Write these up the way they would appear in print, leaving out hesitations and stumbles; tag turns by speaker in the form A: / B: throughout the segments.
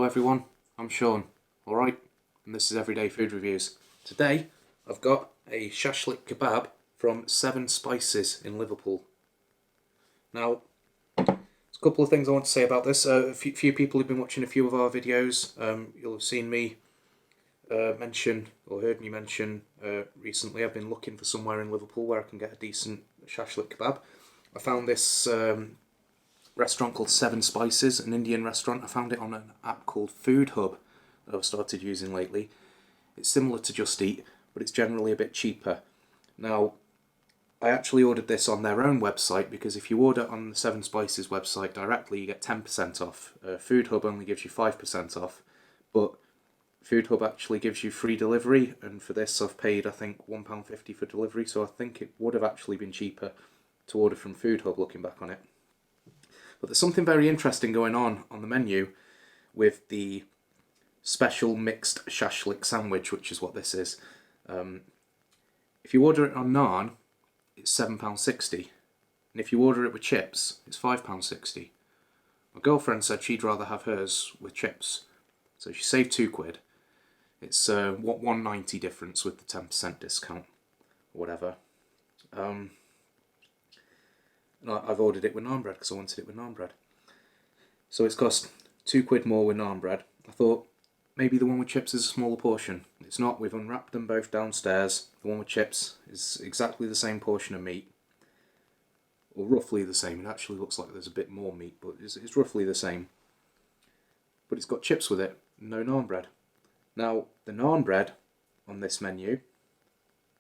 A: everyone, I'm Sean, alright, and this is Everyday Food Reviews. Today I've got a shashlik kebab from Seven Spices in Liverpool. Now, there's a couple of things I want to say about this. A few people who've been watching a few of our videos, you'll have seen me mention, or heard me mention recently, I've been looking for somewhere in Liverpool where I can get a decent shashlik kebab. I found this restaurant called Seven Spices, an Indian restaurant. I found it on an app called Food Hub that I've started using lately. It's similar to Just Eat, but it's generally a bit cheaper. Now, I actually ordered this on their own website because if you order on the Seven Spices website directly, you get 10% off. Food Hub only gives you 5% off, but Food Hub actually gives you free delivery, and for this I've paid, I think, £1.50 for delivery, so I think it would have actually been cheaper to order from Food Hub looking back on it. But there's something very interesting going on the menu with the Special Mixed Shashlik Sandwich, which is what this is. If you order it on naan, it's £7.60, and if you order it with chips, it's £5.60. My girlfriend said she'd rather have hers with chips, so she saved £2. It's £1.90 difference with the 10% discount, or whatever. I've ordered it with naan bread because I wanted it with naan bread. So it's cost £2 more with naan bread. I thought maybe the one with chips is a smaller portion. It's not. We've unwrapped them both downstairs. The one with chips is exactly the same portion of meat, or roughly the same. It actually looks like there's a bit more meat, but it's roughly the same. But it's got chips with it, no naan bread. Now, the naan bread on this menu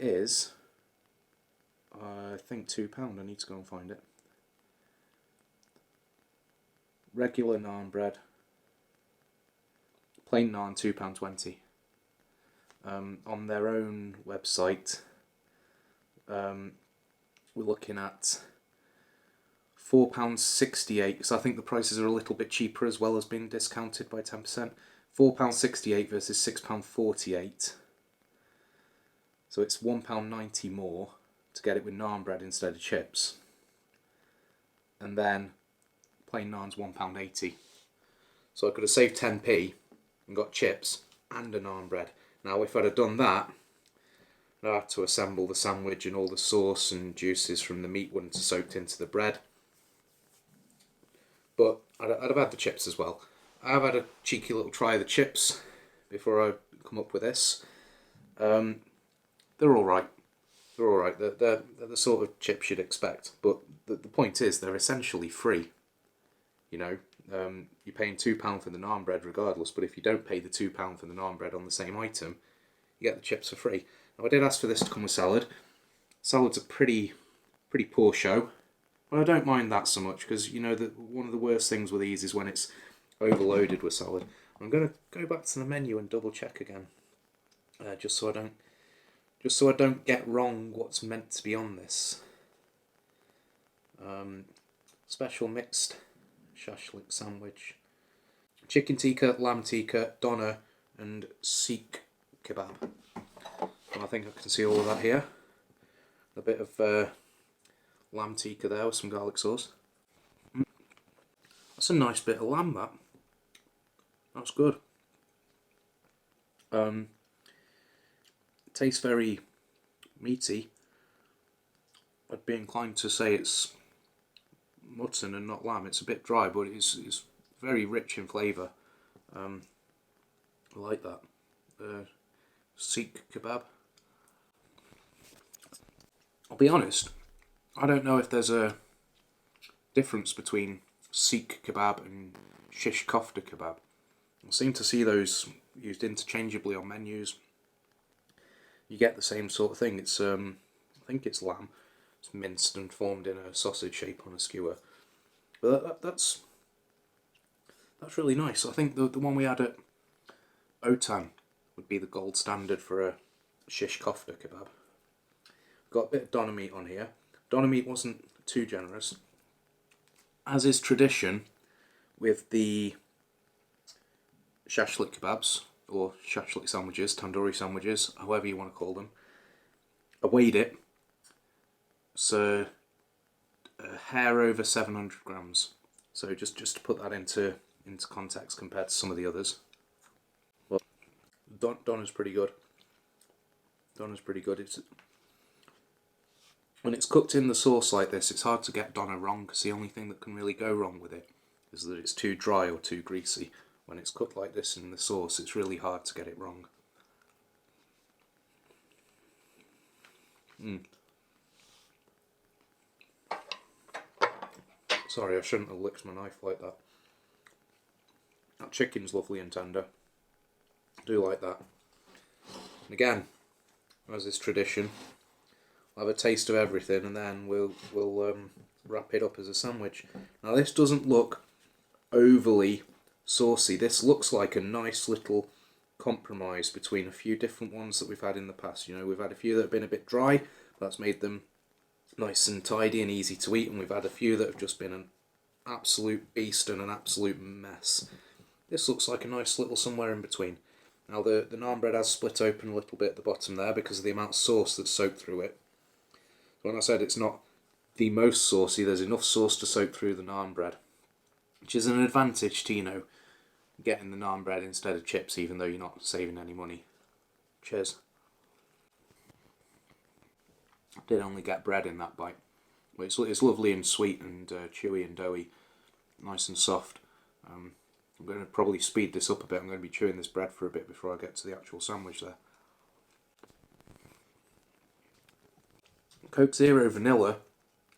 A: is, I think, £2. I need to go and find it. Regular naan bread, plain naan, £2.20. On their own website, we're looking at £4.68, so I think the prices are a little bit cheaper as well as being discounted by 10%. £4.68 versus £6.48. So it's £1.90 more to get it with naan bread instead of chips. And then plain naan's £1.80. So I could have saved 10p and got chips and a naan bread. Now if I'd have done that, I had to assemble the sandwich and all the sauce and juices from the meat wouldn't have soaked into the bread. But I'd have had the chips as well. I've had a cheeky little try of the chips before I come up with this. They're alright. They're alright. They're the sort of chips you'd expect. But the point is, they're essentially free. You know, you're paying £2 for the naan bread regardless, but if you don't pay the £2 for the naan bread on the same item, you get the chips for free. Now I did ask for this to come with salad. Salad's a pretty poor show, but I don't mind that so much because, you know, one of the worst things with these is when it's overloaded with salad. I'm going to go back to the menu and double check again, just so I don't get wrong what's meant to be on this. Special Mixed Shashlik Sandwich. Chicken tikka, lamb tikka, doner and Sikh kebab. And I think I can see all of that here. A bit of lamb tikka there with some garlic sauce. That's a nice bit of lamb, that. That's good. It tastes very meaty. I'd be inclined to say it's mutton and not lamb. It's a bit dry, but it's very rich in flavour. I like that. Sikh kebab. I'll be honest, I don't know if there's a difference between Sikh kebab and shish kofta kebab. I seem to see those used interchangeably on menus. You get the same sort of thing. It's I think it's lamb. It's minced and formed in a sausage shape on a skewer. But that's really nice. I think the one we had at Otan would be the gold standard for a shish kofta kebab. Got a bit of doner meat on here. Doner meat wasn't too generous, as is tradition with the shashlik kebabs, or shashlik sandwiches, tandoori sandwiches, however you want to call them. I weighed it. A hair over 700 grams. So just to put that into into context compared to some of the others. But Donna's pretty good. Donna's pretty good. When it's cooked in the sauce like this, it's hard to get Donna wrong, because the only thing that can really go wrong with it is that it's too dry or too greasy. When it's cooked like this in the sauce, it's really hard to get it wrong. Sorry, I shouldn't have licked my knife like that. That chicken's lovely and tender. I do like that. And again, as is tradition, I'll have a taste of everything and then we'll wrap it up as a sandwich. Now this doesn't look overly saucy. This looks like a nice little compromise between a few different ones that we've had in the past. You know, we've had a few that have been a bit dry, but that's made them nice and tidy and easy to eat, and we've had a few that have just been an absolute beast and an absolute mess. This looks like a nice little somewhere in between. Now the naan bread has split open a little bit at the bottom there because of the amount of sauce that's soaked through it. When I said it's not the most saucy, there's enough sauce to soak through the naan bread, which is an advantage to, you know, getting the naan bread instead of chips, even though you're not saving any money. Cheers. I did only get bread in that bite. It's lovely and sweet and chewy and doughy, nice and soft. I'm going to probably speed this up a bit. I'm going to be chewing this bread for a bit before I get to the actual sandwich there. Coke Zero Vanilla.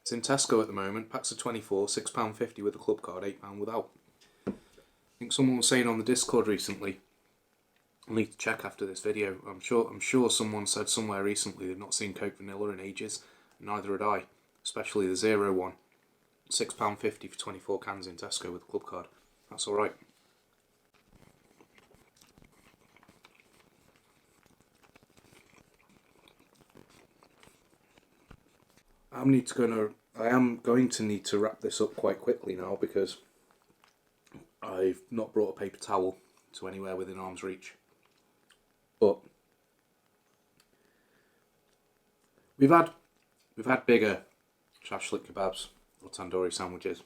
A: It's in Tesco at the moment. Packs of 24, £6.50 with a club card, £8 without. I think someone was saying on the Discord recently, I'll need to check after this video. I'm sure someone said somewhere recently they've not seen Coke Vanilla in ages. Neither had I. Especially the Zero one. £6.50 for 24 cans in Tesco with a club card. That's alright. I am going to need to wrap this up quite quickly now, because I've not brought a paper towel to anywhere within arm's reach. But we've had bigger shashlik kebabs or tandoori sandwiches.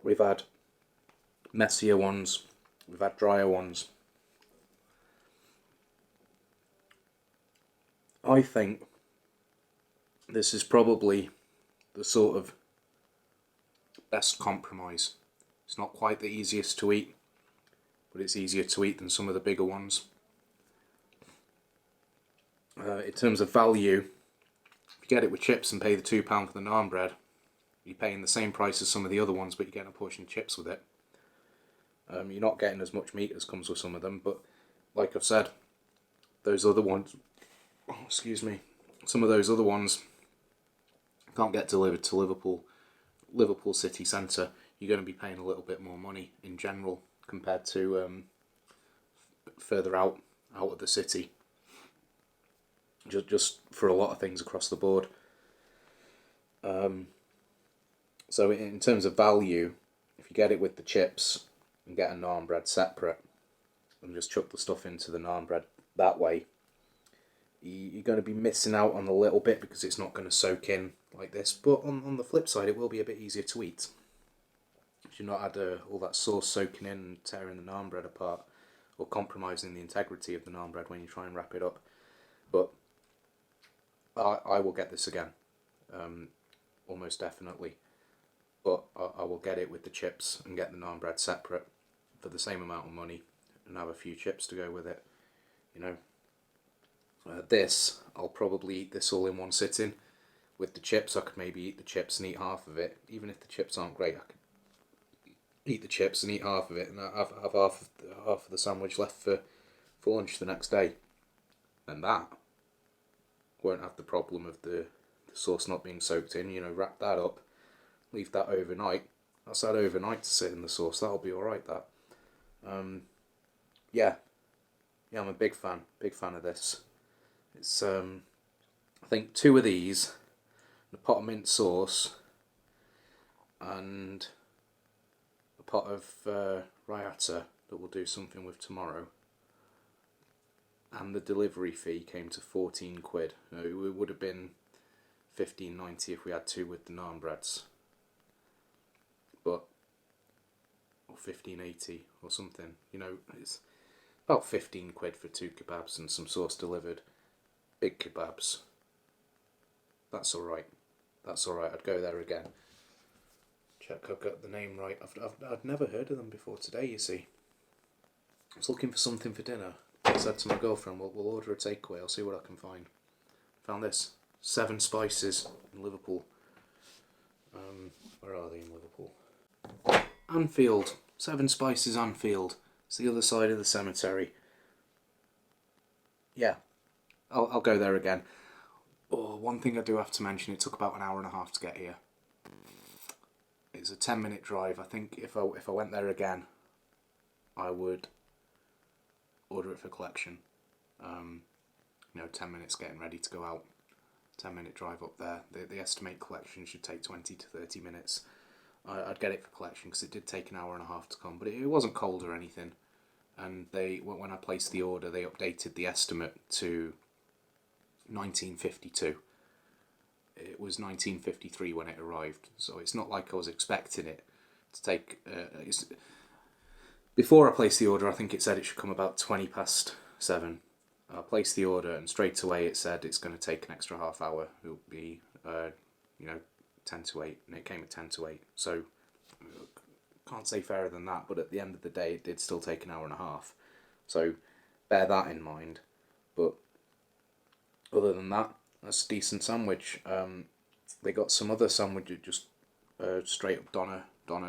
A: We've had messier ones. We've had drier ones. I think this is probably the sort of best compromise. It's not quite the easiest to eat, but it's easier to eat than some of the bigger ones. In terms of value, if you get it with chips and pay the £2 for the naan bread, you're paying the same price as some of the other ones, but you're getting a portion of chips with it. You're not getting as much meat as comes with some of them, but like I've said, those other ones, some of those other ones can't get delivered to Liverpool city centre. You're going to be paying a little bit more money in general compared to further out of the city. Just for a lot of things across the board. So in terms of value, if you get it with the chips and get a naan bread separate and just chuck the stuff into the naan bread that way, you're going to be missing out on a little bit because it's not going to soak in like this. But on the flip side, it will be a bit easier to eat. If you've not had all that sauce soaking in and tearing the naan bread apart, or compromising the integrity of the naan bread when you try and wrap it up. But I will get this again, almost definitely. But I will get it with the chips and get the naan bread separate for the same amount of money and have a few chips to go with it. You know, this, I'll probably eat this all in one sitting. With the chips, I could maybe eat the chips and eat half of it. Even if the chips aren't great, I could eat the chips and eat half of it, and have half of the sandwich left for lunch the next day. And that won't have the problem of the sauce not being soaked in. You know, wrap that up, leave that overnight. That's that overnight to sit in the sauce. That'll be alright, that. Yeah, I'm a big fan of this. It's I think 2 of these, a pot of mint sauce, and a pot of riata that we'll do something with tomorrow. And the delivery fee came to 14 quid. It would have been 15.90 if we had 2 with the naan breads. But or 15.80 or something. You know, it's about 15 quid for 2 kebabs and some sauce delivered. Big kebabs. That's alright. That's alright, I'd go there again. Check I've got the name right. I've never heard of them before today, you see. I was looking for something for dinner. I said to my girlfriend, we'll order a takeaway, I'll see what I can find. Found this. 7 Spices in Liverpool. Where are they in Liverpool? Anfield. 7 Spices Anfield. It's the other side of the cemetery. Yeah, I'll go there again. Oh, one thing I do have to mention, it took about an hour and a half to get here. It's a 10-minute drive. I think if I went there again, I would order it for collection. 10 minutes getting ready to go out. 10-minute drive up there. They estimate collection should take 20 to 30 minutes. I'd get it for collection because it did take an hour and a half to come, but it wasn't cold or anything. And when I placed the order, they updated the estimate to 1952. It was 1953 when it arrived, so it's not like I was expecting it to take. Before I placed the order, I think it said it should come about 20 past 7. I placed the order, and straight away it said it's going to take an extra half hour. It'll be 10 to 8, and it came at 10 to 8. So can't say fairer than that, but at the end of the day, it did still take an hour and a half. So bear that in mind. But other than that, that's a decent sandwich. They got some other sandwich, just straight up Doner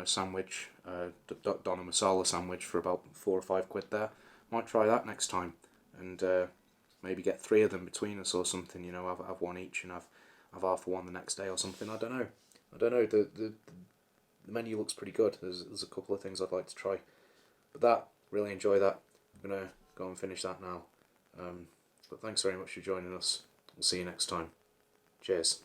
A: sandwich, Doner masala sandwich for about 4 or 5 quid there. Might try that next time, and maybe get 3 of them between us or something. You know, have one each and have half of one the next day or something. I don't know. The menu looks pretty good. There's a couple of things I'd like to try, but really enjoy that. I'm gonna go and finish that now. But thanks very much for joining us. We'll see you next time. Cheers.